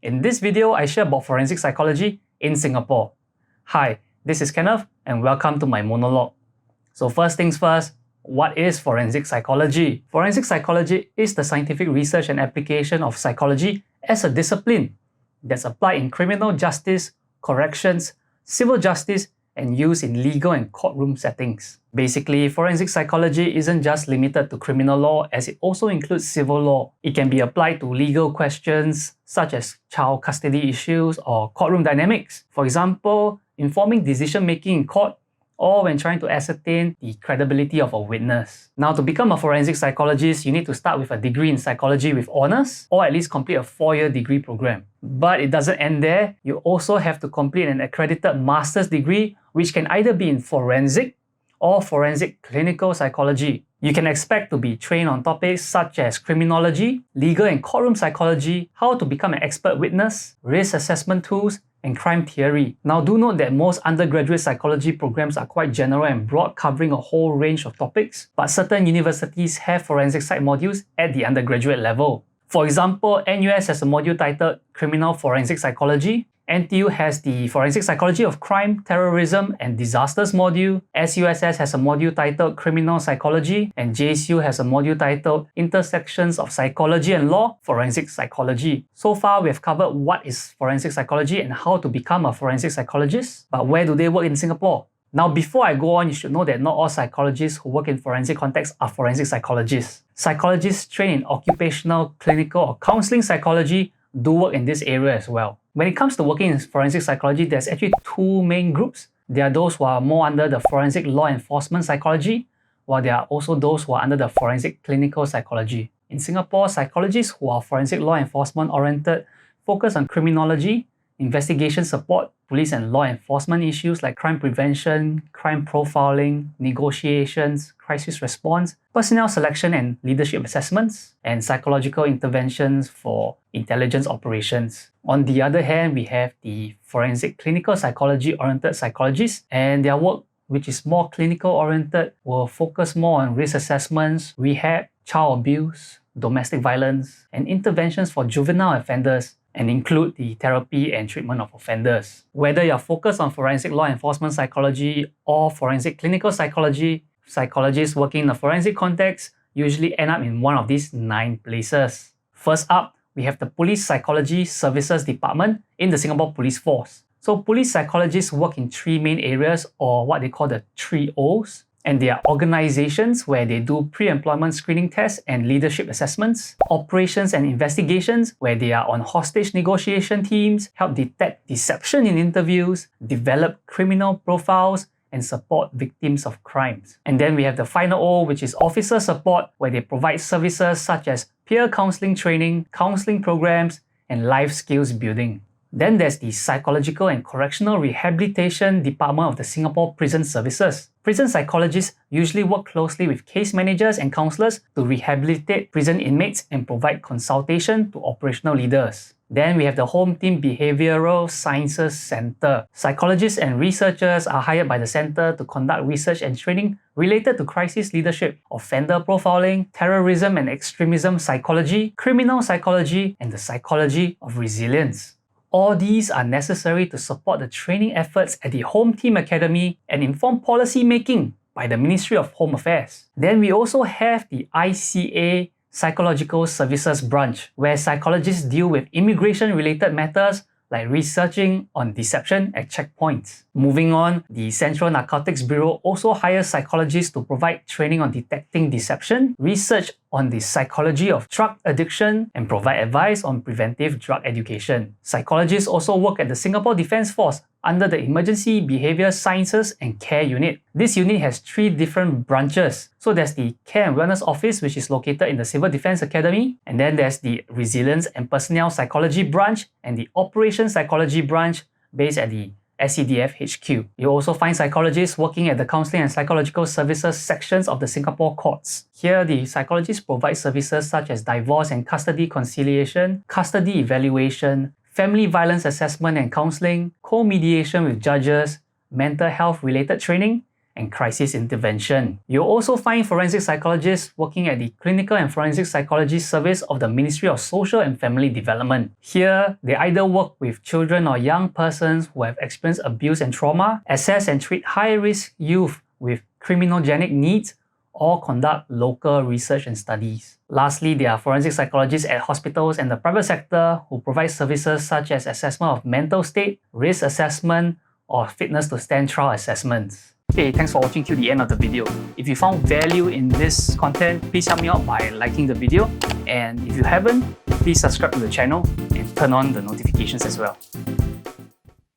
In this video, I share about forensic psychology in Singapore. Hi, this is Kenneth and welcome to my monologue. So first things first, what is forensic psychology? Forensic psychology is the scientific research and application of psychology as a discipline that's applied in criminal justice, corrections, civil justice, and used in legal and courtroom settings. Basically, forensic psychology isn't just limited to criminal law as it also includes civil law. It can be applied to legal questions such as child custody issues or courtroom dynamics. For example, informing decision-making in court or when trying to ascertain the credibility of a witness. Now, to become a forensic psychologist, you need to start with a degree in psychology with honours or at least complete a 4-year degree program. But it doesn't end there. You also have to complete an accredited master's degree which can either be in forensic or forensic clinical psychology. You can expect to be trained on topics such as criminology, legal and courtroom psychology, how to become an expert witness, risk assessment tools, and crime theory. Now, do note that most undergraduate psychology programs are quite general and broad, covering a whole range of topics, but certain universities have forensic psych modules at the undergraduate level. For example, NUS has a module titled Criminal Forensic Psychology, NTU has the Forensic Psychology of Crime, Terrorism and Disasters module, SUSS has a module titled Criminal Psychology, and JSU has a module titled Intersections of Psychology and Law, Forensic Psychology. So far, we have covered what is forensic psychology and how to become a forensic psychologist, but where do they work in Singapore? Now, before I go on, you should know that not all psychologists who work in forensic contexts are forensic psychologists. Psychologists trained in occupational, clinical or counselling psychology do work in this area as well. When it comes to working in forensic psychology, there's actually two main groups. There are those who are more under the forensic law enforcement psychology, while there are also those who are under the forensic clinical psychology. In Singapore, psychologists who are forensic law enforcement oriented focus on criminology, investigation support, police and law enforcement issues like crime prevention, crime profiling, negotiations, crisis response, personnel selection and leadership assessments, and psychological interventions for intelligence operations. On the other hand, we have the forensic clinical psychology oriented psychologists, and their work, which is more clinical oriented, will focus more on risk assessments, rehab, child abuse, domestic violence, and interventions for juvenile offenders, and include the therapy and treatment of offenders. Whether you're focused on forensic law enforcement psychology or forensic clinical psychology, psychologists working in a forensic context usually end up in one of these 9 places. First up, we have the Police Psychology Services Department in the Singapore Police Force. So police psychologists work in 3 main areas, or what they call the 3 O's. And they are organizations where they do pre-employment screening tests and leadership assessments, operations and investigations where they are on hostage negotiation teams, help detect deception in interviews, develop criminal profiles, and support victims of crimes. And then we have the final O, which is officer support, where they provide services such as peer counselling training, counselling programs, and life skills building. Then there's the Psychological and Correctional Rehabilitation Department of the Singapore Prison Services. Prison psychologists usually work closely with case managers and counsellors to rehabilitate prison inmates and provide consultation to operational leaders. Then we have the Home Team Behavioural Sciences Centre. Psychologists and researchers are hired by the centre to conduct research and training related to crisis leadership, offender profiling, terrorism and extremism psychology, criminal psychology, and the psychology of resilience. All these are necessary to support the training efforts at the Home Team Academy and inform policy making by the Ministry of Home Affairs. Then we also have the ICA Psychological Services branch, where psychologists deal with immigration-related matters like researching on deception at checkpoints. Moving on, the Central Narcotics Bureau also hires psychologists to provide training on detecting deception, research on the psychology of drug addiction, and provide advice on preventive drug education. Psychologists also work at the Singapore Defence Force under the Emergency Behaviour Sciences and Care Unit. This unit has 3 different branches. So there's the Care and Wellness Office, which is located in the Civil Defence Academy, and then there's the Resilience and Personnel Psychology branch and the Operations Psychology branch based at the SCDF HQ. You also find psychologists working at the Counselling and Psychological Services sections of the Singapore courts. Here, the psychologists provide services such as divorce and custody conciliation, custody evaluation, family violence assessment and counselling, co-mediation with judges, mental health related training, and crisis intervention. You'll also find forensic psychologists working at the Clinical and Forensic Psychology Service of the Ministry of Social and Family Development. Here, they either work with children or young persons who have experienced abuse and trauma, assess and treat high-risk youth with criminogenic needs, or conduct local research and studies. Lastly, there are forensic psychologists at hospitals and the private sector who provide services such as assessment of mental state, risk assessment, or fitness to stand trial assessments. Okay, thanks for watching till the end of the video. If you found value in this content, please help me out by liking the video. And if you haven't, please subscribe to the channel and turn on the notifications as well.